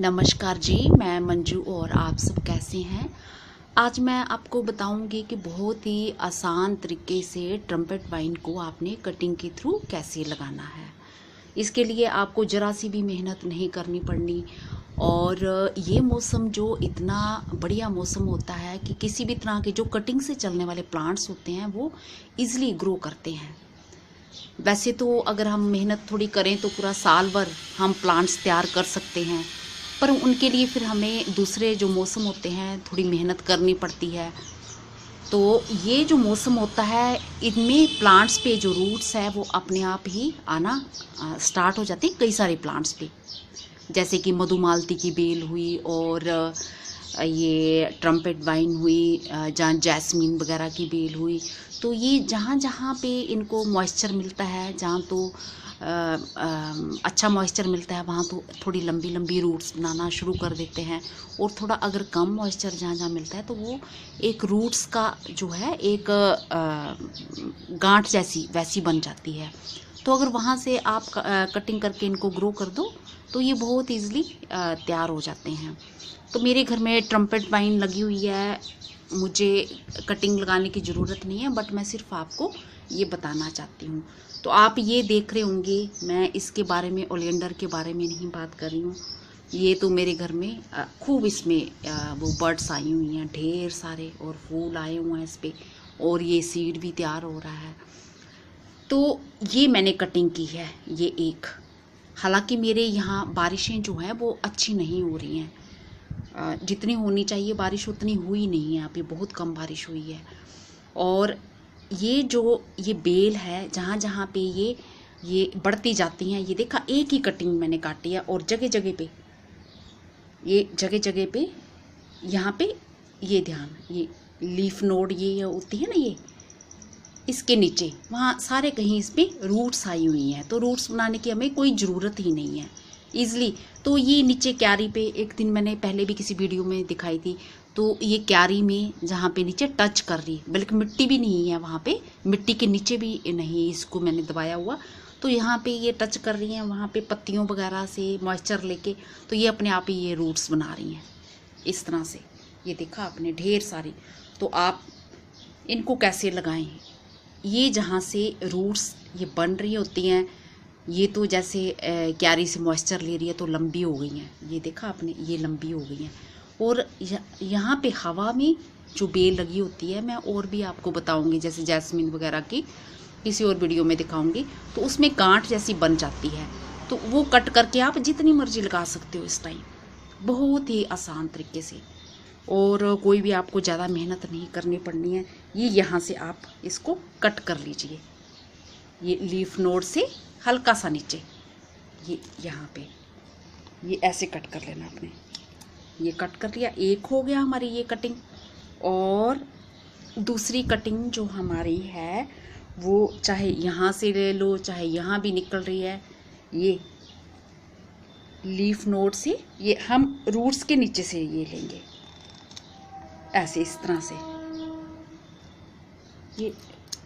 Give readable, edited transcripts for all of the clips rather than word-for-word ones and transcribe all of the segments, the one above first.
नमस्कार जी, मैं मंजू और आप सब कैसे हैं। आज मैं आपको बताऊंगी कि बहुत ही आसान तरीके से ट्रम्पेट वाइन को आपने कटिंग के थ्रू कैसे लगाना है। इसके लिए आपको ज़रा सी भी मेहनत नहीं करनी पड़नी और ये मौसम जो इतना बढ़िया मौसम होता है कि किसी भी तरह के जो कटिंग से चलने वाले प्लांट्स होते हैं वो ईज़िली ग्रो करते हैं। वैसे तो अगर हम मेहनत थोड़ी करें तो पूरा साल भर हम प्लांट्स तैयार कर सकते हैं, पर उनके लिए फिर हमें दूसरे जो मौसम होते हैं थोड़ी मेहनत करनी पड़ती है। तो ये जो मौसम होता है इनमें प्लांट्स पे जो रूट्स है वो अपने आप ही आना स्टार्ट हो जाती है कई सारे प्लांट्स पे, जैसे कि मधुमालती की बेल हुई और ये ट्रम्पेट वाइन हुई, जहाँ जैस्मीन वगैरह की बेल हुई। तो ये जहाँ जहाँ पे इनको मॉइस्चर मिलता है, जहाँ तो अच्छा मॉइस्चर मिलता है वहाँ तो थोड़ी लंबी लंबी रूट्स बनाना शुरू कर देते हैं, और थोड़ा अगर कम मॉइस्चर जहाँ जहाँ मिलता है तो वो एक रूट्स का जो है एक गांठ जैसी वैसी बन जाती है। तो अगर वहाँ से आप कटिंग करके इनको ग्रो कर दो तो ये बहुत ईज़िली तैयार हो जाते हैं। तो मेरे घर में ट्रम्पेट वाइन लगी हुई है, मुझे कटिंग लगाने की ज़रूरत नहीं है, बट मैं सिर्फ आपको ये बताना चाहती हूँ। तो आप ये देख रहे होंगे, मैं इसके बारे में ओलियंडर के बारे में नहीं बात कर रही हूँ। ये तो मेरे घर में खूब इसमें वो बर्ड्स आई हुई हैं ढेर सारे, और फूल आए हुए हैं इस पर, और ये सीड भी तैयार हो रहा है। तो ये मैंने कटिंग की है ये एक। हालांकि मेरे यहाँ बारिशें जो हैं वो अच्छी नहीं हो रही हैं, जितनी होनी चाहिए बारिश उतनी हुई नहीं है, यहाँ पे बहुत कम बारिश हुई है। और ये जो ये बेल है जहाँ जहाँ पे ये बढ़ती जाती हैं, ये देखा एक ही कटिंग मैंने काटी है, और जगह जगह पे ये जगह जगह पे यहाँ पे ये ध्यान, ये लीफ नोड ये होती है ना, ये इसके नीचे वहाँ सारे कहीं इस पर रूट्स आई हुई हैं। तो रूट्स बनाने की हमें कोई ज़रूरत ही नहीं है ईज़िली। तो ये नीचे क्यारी पे एक दिन मैंने पहले भी किसी वीडियो में दिखाई थी, तो ये क्यारी में जहाँ पे नीचे टच कर रही, बल्कि मिट्टी भी नहीं है वहाँ पे, मिट्टी के नीचे भी नहीं इसको मैंने दबाया हुआ, तो यहाँ पे ये टच कर रही हैं वहाँ पे पत्तियों वगैरह से मॉइस्चर लेके, तो ये अपने आप ही ये रूट्स बना रही हैं इस तरह से। ये देखा आपने ढेर सारी। तो आप इनको कैसे लगाएं, ये जहाँ से रूट्स ये बन रही होती हैं, ये तो जैसे क्यारी से मॉइस्चर ले रही है तो लंबी हो गई हैं, ये देखा आपने, ये लंबी हो गई हैं। और यहाँ पे हवा में जो बेल लगी होती है, मैं और भी आपको बताऊंगी, जैसे जैस्मीन वगैरह की किसी और वीडियो में दिखाऊंगी, तो उसमें गांठ जैसी बन जाती है, तो वो कट करके आप जितनी मर्जी लगा सकते हो इस टाइम, बहुत ही आसान तरीके से, और कोई भी आपको ज़्यादा मेहनत नहीं करनी पड़नी है। ये यहाँ से आप इसको कट कर लीजिए, ये लीफ नोड से हल्का सा नीचे, ये यहाँ पे ये ऐसे कट कर लेना आपने। ये कट कर लिया, एक हो गया हमारी ये कटिंग। और दूसरी कटिंग जो हमारी है वो चाहे यहाँ से ले लो चाहे यहाँ भी निकल रही है, ये लीफ नोड से ये हम रूट्स के नीचे से ये लेंगे ऐसे इस तरह से। ये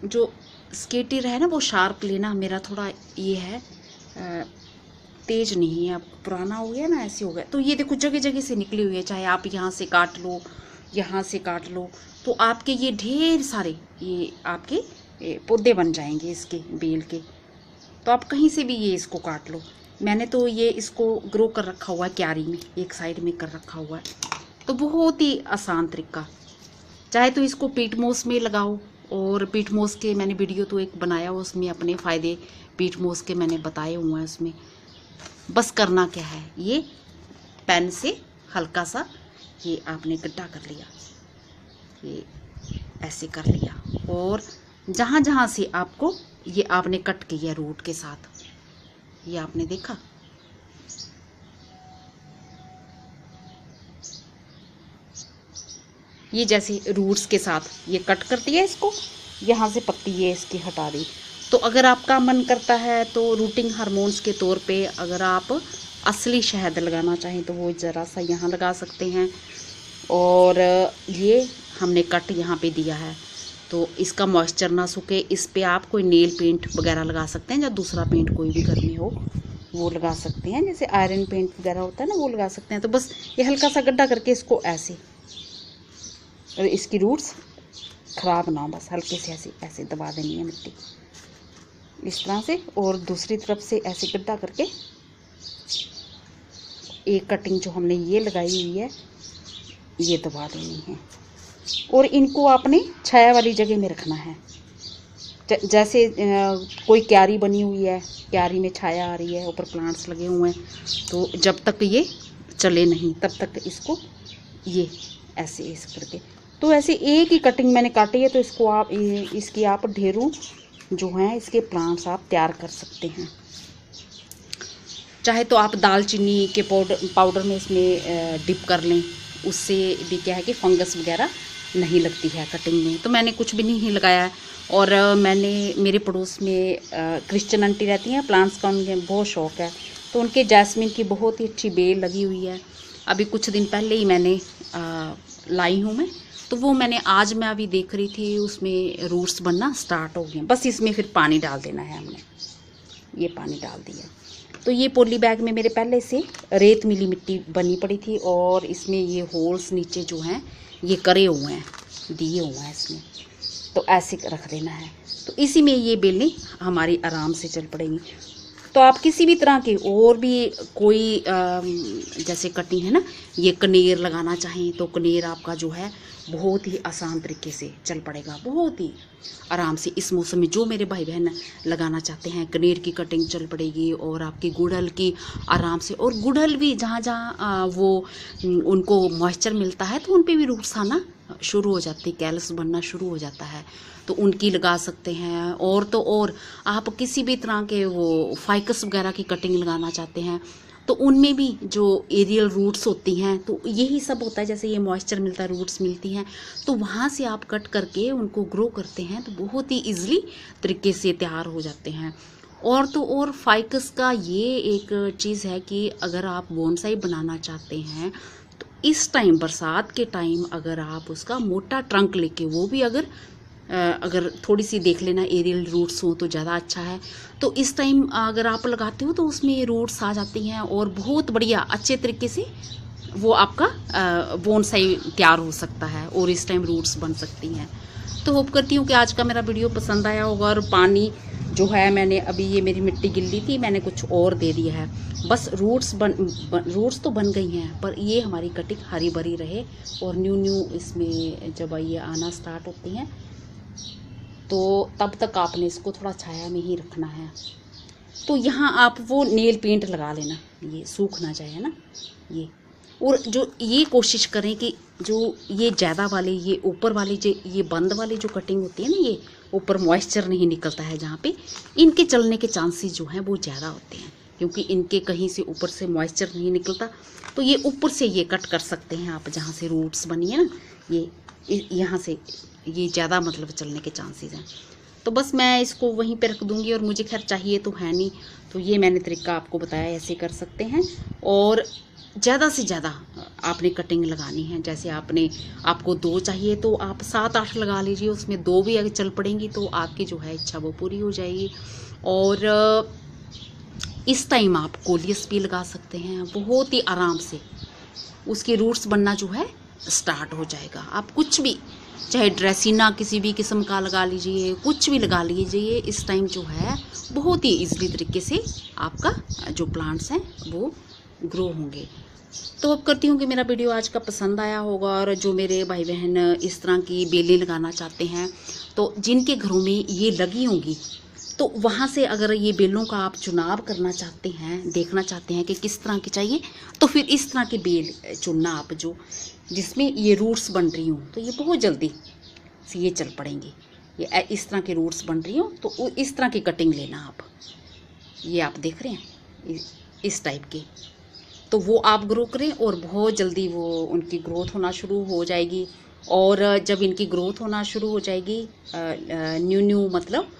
जो स्केटर है ना वो शार्प लेना, मेरा थोड़ा ये है तेज नहीं है, अब पुराना हो गया ना, ऐसे हो गया। तो ये देखो जगह जगह से निकली हुई है, चाहे आप यहाँ से काट लो यहाँ से काट लो, तो आपके ये ढेर सारे ये आपके पौधे बन जाएंगे इसके बेल के। तो आप कहीं से भी ये इसको काट लो। मैंने तो ये इसको ग्रो कर रखा हुआ है क्यारी में, एक साइड में कर रखा हुआ है। तो बहुत ही आसान तरीका, चाहे तो इसको पीट मोस में लगाओ, और पीट मोस के मैंने वीडियो तो एक बनाया हुआ, उसमें अपने फ़ायदे पीट मोस के मैंने बताए हुए हैं उसमें। बस करना क्या है, ये पेन से हल्का सा ये आपने गड्ढा कर लिया, ये ऐसे कर लिया, और जहाँ जहाँ से आपको ये आपने कट किया रूट के साथ, ये आपने देखा, ये जैसे रूट्स के साथ ये कट कर दिया इसको, यहाँ से पत्ती ये इसकी हटा दी। तो अगर आपका मन करता है तो रूटिंग हार्मोन्स के तौर पे अगर आप असली शहद लगाना चाहें तो वो ज़रा सा यहाँ लगा सकते हैं। और ये हमने कट यहाँ पे दिया है, तो इसका मॉइस्चर ना सूखे, इस पे आप कोई नेल पेंट वगैरह लगा सकते हैं, या दूसरा पेंट कोई भी घर में हो वो लगा सकते हैं, जैसे आयरन पेंट वगैरह होता है ना, वो लगा सकते हैं। तो बस ये हल्का सा गड्ढा करके इसको ऐसे, और इसकी रूट्स ख़राब ना हो, बस हल्के से ऐसे ऐसे दबा देनी है मिट्टी इस तरह से। और दूसरी तरफ से ऐसे गड्ढा करके एक कटिंग जो हमने ये लगाई हुई है ये दबा देनी है। और इनको आपने छाया वाली जगह में रखना है। जैसे कोई क्यारी बनी हुई है, क्यारी में छाया आ रही है, ऊपर प्लांट्स लगे हुए हैं, तो जब तक ये चले नहीं तब तक इसको ये ऐसे इस करके, तो ऐसे एक ही कटिंग मैंने काटी है, तो इसको आप इसकी आप ढेरों जो हैं इसके प्लांट्स आप तैयार कर सकते हैं। चाहे तो आप दालचीनी के पाउडर में इसमें डिप कर लें, उससे भी क्या है कि फंगस वगैरह नहीं लगती है कटिंग में। तो मैंने कुछ भी नहीं लगाया है। और मैंने मेरे पड़ोस में क्रिश्चियन आंटी रहती हैं, प्लांट्स का उनके बहुत शौक़ है, तो उनके जैस्मिन की बहुत ही अच्छी बेल लगी हुई है। अभी कुछ दिन पहले ही मैंने लाई हूँ मैं, तो वो मैंने आज मैं अभी देख रही थी उसमें रूट्स बनना स्टार्ट हो गए। बस इसमें फिर पानी डाल देना है, हमने ये पानी डाल दिया। तो ये पॉली बैग में मेरे पहले से रेत मिली मिट्टी बनी पड़ी थी, और इसमें ये होल्स नीचे जो हैं ये करे हुए हैं, दिए हुए हैं इसमें, तो ऐसे रख देना है। तो इसी में ये बेलें हमारी आराम से चल पड़ेंगी। तो आप किसी भी तरह के और भी कोई जैसे कटिंग है ना, ये कनेर लगाना चाहें तो कनेर आपका जो है बहुत ही आसान तरीके से चल पड़ेगा, बहुत ही आराम से। इस मौसम में जो मेरे भाई बहन लगाना चाहते हैं, कनेर की कटिंग चल पड़ेगी, और आपकी गुड़हल की आराम से। और गुड़हल भी जहाँ जहाँ वो उनको मॉइस्चर मिलता है तो उन पे भी रूट्स आना शुरू हो जाती है, कैलस बनना शुरू हो जाता है, तो उनकी लगा सकते हैं। और तो और आप किसी भी तरह के वो फाइकस वगैरह की कटिंग लगाना चाहते हैं तो उनमें भी जो एरियल रूट्स होती हैं, तो यही सब होता है, जैसे ये मॉइस्चर मिलता है, रूट्स मिलती हैं, तो वहाँ से आप कट करके उनको ग्रो करते हैं, तो बहुत ही ईजिली तरीके से तैयार हो जाते हैं। और तो और फाइकस का ये एक चीज़ है कि अगर आप बोनसाई बनाना चाहते हैं तो इस टाइम बरसात के टाइम अगर आप उसका मोटा ट्रंक लेके, वो भी अगर थोड़ी सी देख लेना एरियल रूट्स हो तो ज़्यादा अच्छा है। तो इस टाइम अगर आप लगाते हो तो उसमें रूट्स आ जाती हैं, और बहुत बढ़िया अच्छे तरीके से वो आपका बोनसाई तैयार हो सकता है, और इस टाइम रूट्स बन सकती हैं। तो होप करती हूँ कि आज का मेरा वीडियो पसंद आया होगा। और पानी जो है, मैंने अभी ये मेरी मिट्टी गिल्ली थी, मैंने कुछ और दे दिया है, बस रूट्स तो बन गई हैं, पर ये हमारी कटिंग हरी भरी रहे। और न्यू इसमें जब ये आना स्टार्ट होती हैं तो तब तक आपने इसको थोड़ा छाया में ही रखना है। तो यहाँ आप वो नेल पेंट लगा लेना, ये सूख ना जाए, है ना ये। और जो ये कोशिश करें कि जो ये ज़्यादा वाले, ये ऊपर वाले जो ये बंद वाले जो कटिंग होती है ना, ये ऊपर मॉइस्चर नहीं निकलता है जहाँ पे, इनके चलने के चांसेस जो हैं वो ज़्यादा होते हैं, क्योंकि इनके कहीं से ऊपर से मॉइस्चर नहीं निकलता। तो ये ऊपर से ये कट कर सकते हैं आप, जहाँ से रूट्स बनी है ना, ये यहाँ से ये ज़्यादा मतलब चलने के चांसेस हैं। तो बस मैं इसको वहीं पे रख दूँगी, और मुझे खैर चाहिए तो है नहीं, तो ये मैंने तरीका आपको बताया, ऐसे कर सकते हैं। और ज़्यादा से ज़्यादा आपने कटिंग लगानी है, जैसे आपको 2 चाहिए तो आप 7-8 लगा लीजिए, उसमें 2 भी अगर चल पड़ेंगी तो आपकी जो है इच्छा वो पूरी हो जाएगी। और इस टाइम आप कोलियस भी लगा सकते हैं, बहुत ही आराम से उसके रूट्स बनना जो है स्टार्ट हो जाएगा। आप कुछ भी, चाहे ड्रेसिना किसी भी किस्म का लगा लीजिए, कुछ भी लगा लीजिए, इस टाइम जो है बहुत ही ईजिली तरीके से आपका जो प्लांट्स हैं वो ग्रो होंगे। तो अब करती हूँ कि मेरा वीडियो आज का पसंद आया होगा। और जो मेरे भाई बहन इस तरह की बेलें लगाना चाहते हैं, तो जिनके घरों में ये लगी होंगी, तो वहाँ से अगर ये बेलों का आप चुनाव करना चाहते हैं, देखना चाहते हैं कि किस तरह की चाहिए, तो फिर इस तरह की बेल चुनना आप, जो जिसमें ये रूट्स बन रही हों, तो ये बहुत जल्दी से ये चल पड़ेंगी। ये इस तरह के रूट्स बन रही हों तो इस तरह की कटिंग लेना आप। ये आप देख रहे हैं इस टाइप के, तो वो आप ग्रो करें, और बहुत जल्दी वो उनकी ग्रोथ होना शुरू हो जाएगी। और जब इनकी ग्रोथ होना शुरू हो जाएगी, न्यू मतलब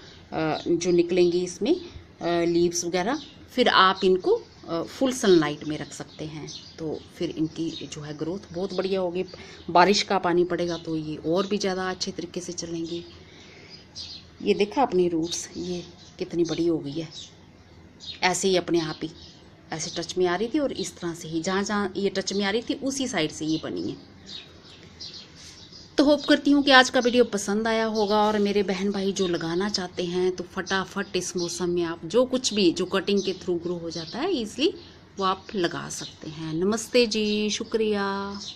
जो निकलेंगी इसमें लीव्स वगैरह, फिर आप इनको फुल सनलाइट में रख सकते हैं, तो फिर इनकी जो है ग्रोथ बहुत बढ़िया होगी। बारिश का पानी पड़ेगा तो ये और भी ज़्यादा अच्छे तरीके से चलेंगी। ये देखा अपनी रूट्स, ये कितनी बड़ी हो गई है, ऐसे ही अपने आप ही ऐसे टच में आ रही थी और इस तरह से ही जहाँ जहाँ ये टच में आ रही थी उसी साइड से ये बनी है। तो होप करती हूँ कि आज का वीडियो पसंद आया होगा, और मेरे बहन भाई जो लगाना चाहते हैं तो फटाफट इस मौसम में आप जो कुछ भी जो कटिंग के थ्रू ग्रो हो जाता है ईजिली वो आप लगा सकते हैं। नमस्ते जी, शुक्रिया।